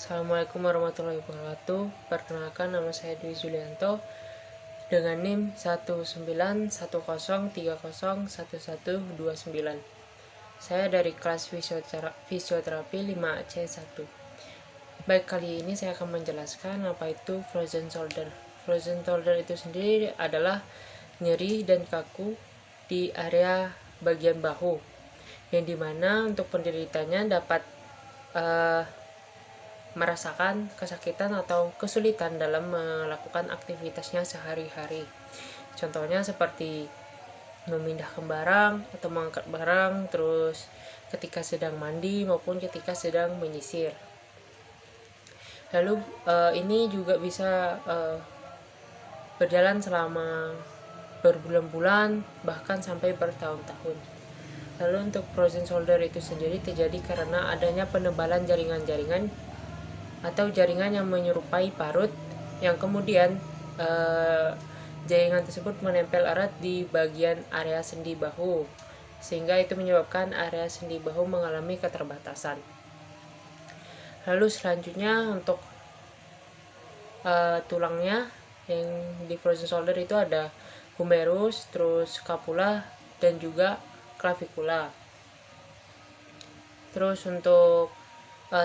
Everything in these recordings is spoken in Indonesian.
Assalamualaikum warahmatullahi wabarakatuh. Perkenalkan, nama saya Dwi Zulianto dengan NIM 19103011129. Saya dari kelas fisioterapi 5C1. Baik, kali ini saya akan menjelaskan apa itu frozen shoulder. Frozen shoulder itu sendiri adalah nyeri dan kaku di area bagian bahu, yang dimana untuk penderitanya dapat merasakan kesakitan atau kesulitan dalam melakukan aktivitasnya sehari-hari. Contohnya seperti memindahkan barang atau mengangkat barang, terus ketika sedang mandi maupun ketika sedang menyisir. Lalu ini juga bisa berjalan selama berbulan-bulan, bahkan sampai bertahun-tahun. Lalu untuk frozen shoulder itu sendiri terjadi karena adanya penebalan jaringan-jaringan atau jaringan yang menyerupai parut, yang kemudian jaringan tersebut menempel erat di bagian area sendi bahu, sehingga itu menyebabkan area sendi bahu mengalami keterbatasan. Lalu selanjutnya untuk tulangnya yang di frozen shoulder itu ada humerus, terus scapula, dan juga clavicular. Terus untuk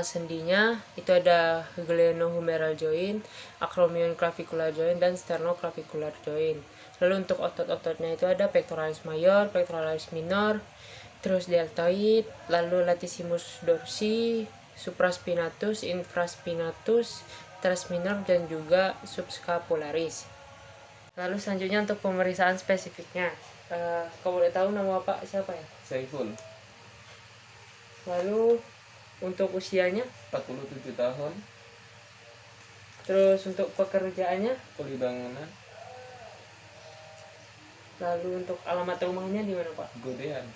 sendinya itu ada glenohumeral joint, acromion-clavicular joint, dan sternoclavicular joint. Lalu untuk otot-ototnya itu ada pectoralis major, pectoralis minor, terus deltoid, lalu latissimus dorsi, supraspinatus, infraspinatus, teres minor, dan juga subscapularis. Lalu selanjutnya untuk pemeriksaan spesifiknya, kalau boleh tahu nama Bapak siapa ya? Saiful. Lalu untuk usianya 47 tahun. Terus untuk pekerjaannya, Kuli bangunan. lalu untuk alamat rumahnya di mana Pak? Godean.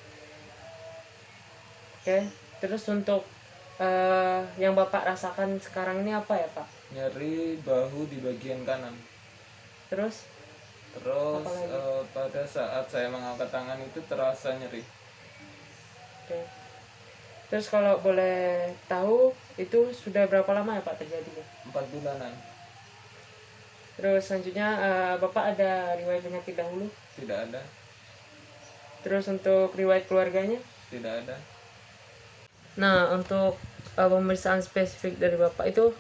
Oke. Terus untuk yang Bapak rasakan sekarang ini apa ya Pak? Nyeri bahu di bagian kanan. Terus pada saat saya mengangkat tangan itu terasa nyeri. oke. Terus kalau boleh tahu itu sudah berapa lama ya Pak terjadinya? 4 bulanan. Terus selanjutnya Bapak ada riwayat penyakit dahulu? Tidak ada. Terus untuk riwayat keluarganya? Tidak ada. Nah, untuk pemeriksaan spesifik dari Bapak itu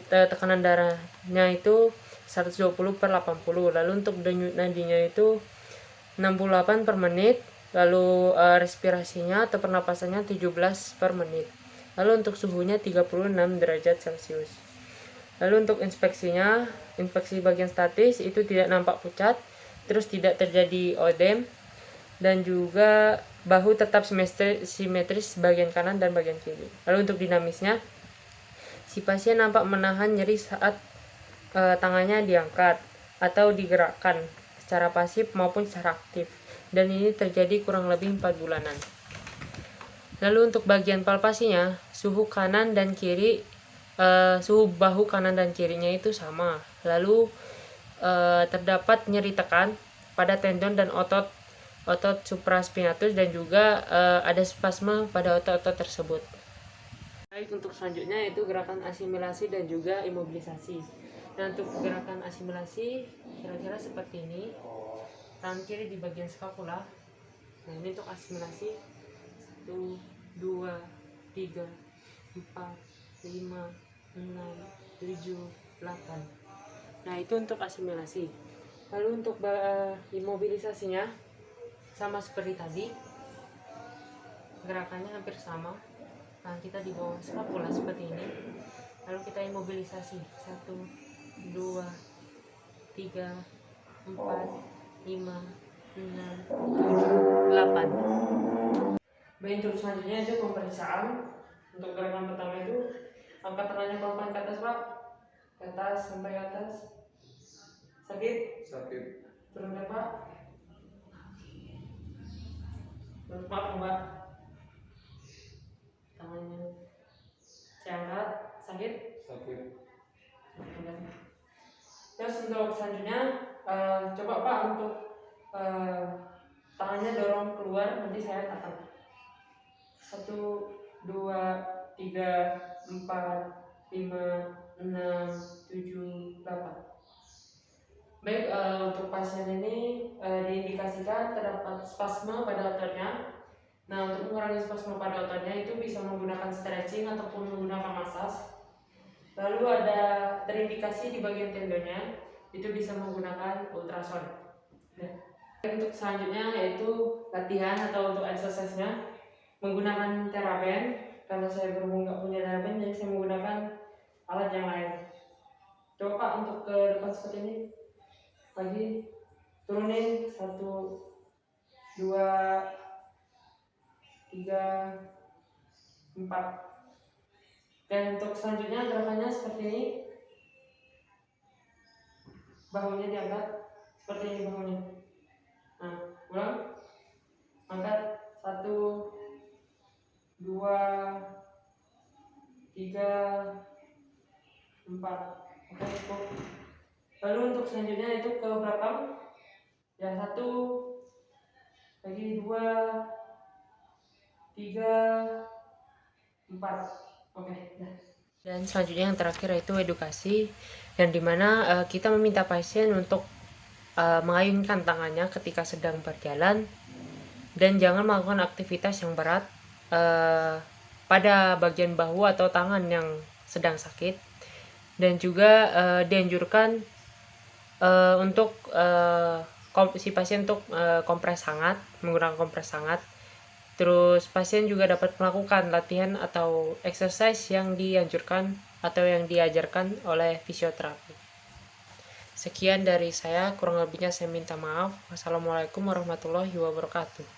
tekanan darahnya itu 120/80. Lalu untuk denyut nadinya itu 68 per menit. Lalu respirasinya atau pernapasannya 17 per menit. Lalu untuk suhunya 36 derajat Celcius. Lalu untuk inspeksinya, inspeksi bagian statis itu tidak nampak pucat, terus tidak terjadi odem, dan juga bahu tetap simetris bagian kanan dan bagian kiri. Lalu untuk dinamisnya, si pasien nampak menahan nyeri saat tangannya diangkat atau digerakkan secara pasif maupun secara aktif, dan ini terjadi kurang lebih 4 bulanan. Lalu untuk bagian palpasinya, suhu kanan dan kiri, suhu bahu kanan dan kirinya itu sama. Lalu terdapat nyeri tekan pada tendon dan otot supraspinatus, dan juga ada spasme pada otot-otot tersebut. Baik, untuk selanjutnya itu gerakan asimilasi dan juga imobilisasi. Dan untuk gerakan asimilasi kira-kira seperti ini. Tangan kiri di bagian scapula. Nah, ini untuk asimilasi 1, 2, 3, 4, 5, 6, 7, 8. Nah, itu untuk asimilasi. Lalu untuk imobilisasinya sama seperti tadi, gerakannya hampir sama. Tangan kita di bawah scapula seperti ini. Lalu kita imobilisasi 1, 2, 3, 4, 5, 6, 7, 8. Baik, untuk selanjutnya itu pemeriksaan. Untuk gerakan pertama itu angkat tangannya pelan-pelan ke atas Pak, ke atas sampai ke atas. Sakit? Turunkan Pak. Turun Pak. Tangannya saya angkat. Sakit? Terus untuk selanjutnya coba Pak untuk tangannya dorong keluar, nanti saya tekan. 1, 2, 3, 4, 5, 6, 7, 8. Baik, untuk pasien ini diindikasikan terdapat spasme pada otornya. Nah, untuk mengurangi spasme pada otornya itu bisa menggunakan stretching ataupun menggunakan massage. Lalu ada terindikasi di bagian tendonnya, itu bisa menggunakan ultrasound. Nah, untuk selanjutnya yaitu latihan atau untuk exercise-nya menggunakan terapen. Karena saya berhubung nggak punya terapen, jadi saya menggunakan alat yang lain. Coba Pak untuk ke depan seperti ini. Lagi turunin 1, 2, 3, 4. Dan untuk selanjutnya gerakannya seperti ini. Bahunya diangkat seperti ini bahunya. Nah, ulang. Angkat 1, 2, 3, 4. Oke, cukup. Lalu untuk selanjutnya itu ke belakang. Ya, 1, lagi 2, 3, 4. Oke, dah. Dan selanjutnya yang terakhir yaitu edukasi, yang dimana kita meminta pasien untuk mengayunkan tangannya ketika sedang berjalan dan jangan melakukan aktivitas yang berat pada bagian bahu atau tangan yang sedang sakit. Dan juga dianjurkan untuk si pasien untuk kompres hangat, menggunakan kompres hangat. Terus pasien juga dapat melakukan latihan atau exercise yang dianjurkan atau yang diajarkan oleh fisioterapi. Sekian dari saya, kurang lebihnya saya minta maaf. Wassalamualaikum warahmatullahi wabarakatuh.